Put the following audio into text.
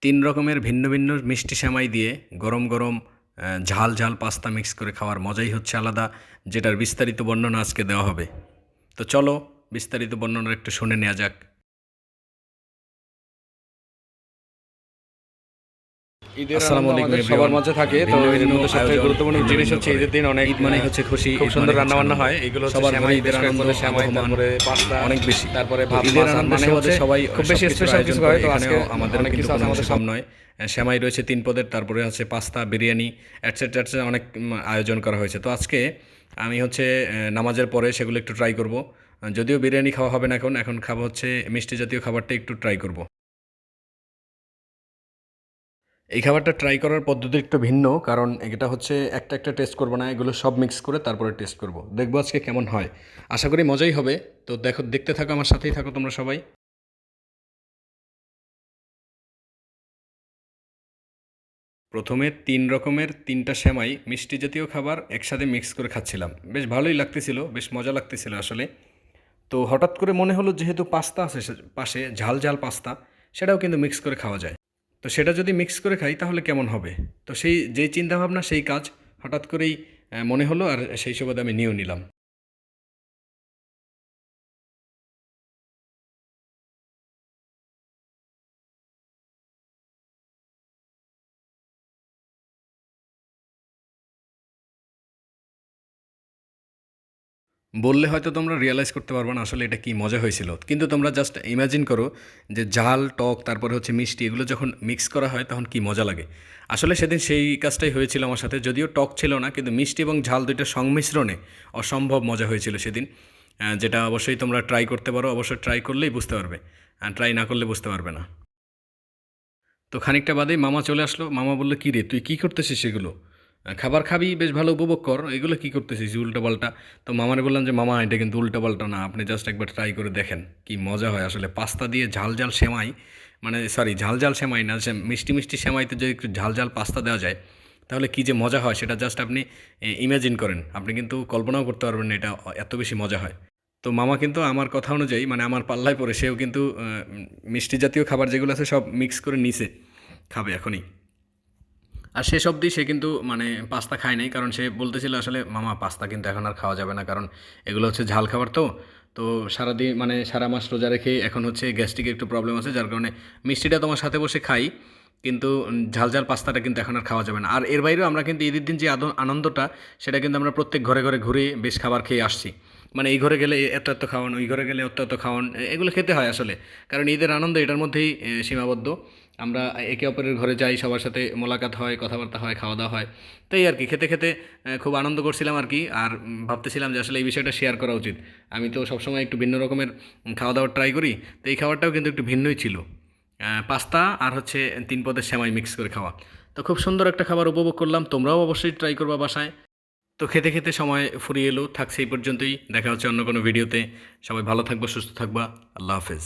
তিন রকমের ভিন্ন ভিন্ন মিষ্টি সেমাই দিয়ে গরম গরম ঝাল ঝাল পাস্তা মিক্স করে খাওয়ার মজাই হচ্ছে আলাদা, যেটার বিস্তারিত বর্ণনা আজকে দেওয়া হবে। তো চলো বিস্তারিত বর্ণনা একটু শুনে নেওয়া যাক। ঈদের আনন্দ আমাদের সবার মাঝে থাকে। তো এর মধ্যে সবথেকে গুরুত্বপূর্ণ জিনিস হচ্ছে ঈদের দিন অনেক ঈদ মানে হচ্ছে খুশি, খুব সুন্দর রান্না বান্না হয়। এগুলো হচ্ছে সবার সেমাই, ঈদের আনন্দ, সেমাই, তারপরে পাস্তা অনেক বেশি। তারপরে ভাত, ঈদের মাছ, আনন্দের মানে সাথে সবাই খুব বেশি স্পেশাল কিছু হয়। তো আজকে আমাদের অনেক কিছু আছে আমাদের কম নয়। সেমাই রয়েছে 3 পদের, তারপরে আছে পাস্তা, বিরিয়ানি, এটসেট্রা এটসেট্রা অনেক আয়োজন করা হয়েছে। তো আজকে আমি হচ্ছে নামাজের পরে সেগুলো একটু ট্রাই করব। যদিও বিরিয়ানি খাওয়া হবে না, এখন খাবো হচ্ছে মিষ্টি জাতীয় খাবারটা একটু ট্রাই করব। এই খাবারটা ট্রাই করার পদ্ধতি একটু ভিন্ন, কারণ এটা হচ্ছে একটা একটা টেস্ট করবো না, এগুলো সব মিক্স করে তারপরে টেস্ট করব। দেখবো আজকে কেমন হয়। আশা করি মজাই হবে। তো দেখো, দেখতে থাকো, আমার সাথেই থাকো তোমরা সবাই। প্রথমে 3 রকমের 3টা সেমাই মিষ্টি জাতীয় খাবার একসাথে মিক্স করে খাচ্ছিলাম। বেশ ভালোই লাগতেছিল, বেশ মজা লাগতেছিল আসলে। তো হঠাৎ করে মনে হলো যেহেতু পাস্তা আছে পাশে, ঝাল ঝাল পাস্তা, সেটাও কিন্তু মিক্স করে খাওয়া যায়। তো সেটা যদি মিক্স করে খাই তাহলে কেমন হবে? তো সেই যেই চিন্তাভাবনা সেই কাজ, হঠাৎ করেই মনে হলো, আর সেই সুবাদে আমি নিয়েও নিলাম। বললে হয়তো তোমরা রিয়ালাইজ করতে পারবে না আসলে এটা কী মজা হয়েছিল, কিন্তু তোমরা জাস্ট ইমাজিন করো যে ঝাল, টক, তারপরে হচ্ছে মিষ্টি, এগুলো যখন মিক্স করা হয় তখন কী মজা লাগে। আসলে সেদিন সেই কাজটাই হয়েছিল আমার সাথে। যদিও টক ছিল না, কিন্তু মিষ্টি এবং ঝাল দুইটার সংমিশ্রণে অসম্ভব মজা হয়েছিল সেদিন। যেটা অবশ্যই তোমরা ট্রাই করতে পারো, অবশ্যই ট্রাই করলেই বুঝতে পারবে, ট্রাই না করলে বুঝতে পারবে না। তো খানিকটা বাদেই মামা চলে আসলো। মামা বললো, কী রে তুই কী করতেছিস সেগুলো? খাবার খাবি, বেশ ভালো উপভোগ কর, এগুলো কী করতেছিস উল্টোপাল্টা? তো মামারে বললাম যে মামা, এটা কিন্তু উল্টোপাল্টা না, আপনি জাস্ট একবার ট্রাই করে দেখেন কি মজা হয় আসলে। পাস্তা দিয়ে ঝাল ঝাল সেমাই, মানে সরি, ঝাল ঝাল সেমাই না, মিষ্টি মিষ্টি সেমাইতে যদি একটু ঝাল ঝাল পাস্তা দেওয়া যায় তাহলে কী যে মজা হয় সেটা জাস্ট আপনি ইমাজিন করেন। আপনি কিন্তু কল্পনাও করতে পারবেন না এটা এত বেশি মজা হয়। তো মামা কিন্তু আমার কথা অনুযায়ী, মানে আমার পাল্লায় পড়ে, সেও কিন্তু মিষ্টি জাতীয় খাবার যেগুলো আছে সব মিক্স করে নিছে, খাবে এখনই। আর শেষ অবধি সে কিন্তু মানে পাস্তা খায় নাই, কারণ সে বলতেছিল আসলে মামা পাস্তা কিন্তু এখন আর খাওয়া যাবে না, কারণ এগুলো হচ্ছে ঝাল খাবার। তো তো সারাদিন মানে সারা মাস রোজা রেখে এখন হচ্ছে গ্যাস্ট্রিকের একটু প্রবলেম আছে, যার কারণে মিষ্টিটা তোমার সাথে বসে খাই, কিন্তু ঝাল ঝাল পাস্তাটা কিন্তু এখন আর খাওয়া যাবে না। আর এর বাইরেও আমরা কিন্তু ঈদের দিন যে আনন্দটা, সেটা কিন্তু আমরা প্রত্যেক ঘরে ঘরে ঘুরে বেশ খাবার খেয়ে আসছি। মানে এই ঘরে গেলে এত এত খাওয়ান, ওই ঘরে গেলে এত এত খাওয়ান, এগুলো খেতে হয় আসলে, কারণ ঈদের আনন্দ এটার মধ্যেই সীমাবদ্ধ। আমরা একে অপরের ঘরে যাই, সবার সাথে মোলাকাত হয়, কথাবার্তা হয়, খাওয়া দাওয়া হয়। তো এই আর কি, খেতে খেতে খুব আনন্দ করছিলাম আর কি। আর ভাবতেছিলাম যে আসলে এই বিষয়টা শেয়ার করা উচিত। আমি তো সবসময় একটু ভিন্ন রকমের খাওয়া দাওয়ার ট্রাই করি, তো এই খাবারটাও কিন্তু একটু ভিন্নই ছিল। পাস্তা আর হচ্ছে 3 পদের সেমাই মিক্স করে খাওয়া। তো খুব সুন্দর একটা খাবার উপভোগ করলাম, তোমরাও অবশ্যই ট্রাই করবা বাসায়। তো খেতে খেতে সময় ফুরিয়ে এলো, থাকছে এই পর্যন্তই। দেখা হচ্ছে অন্য কোনো ভিডিওতে। সবাই ভালো থাকবা, সুস্থ থাকবা। আল্লাহ হাফেজ।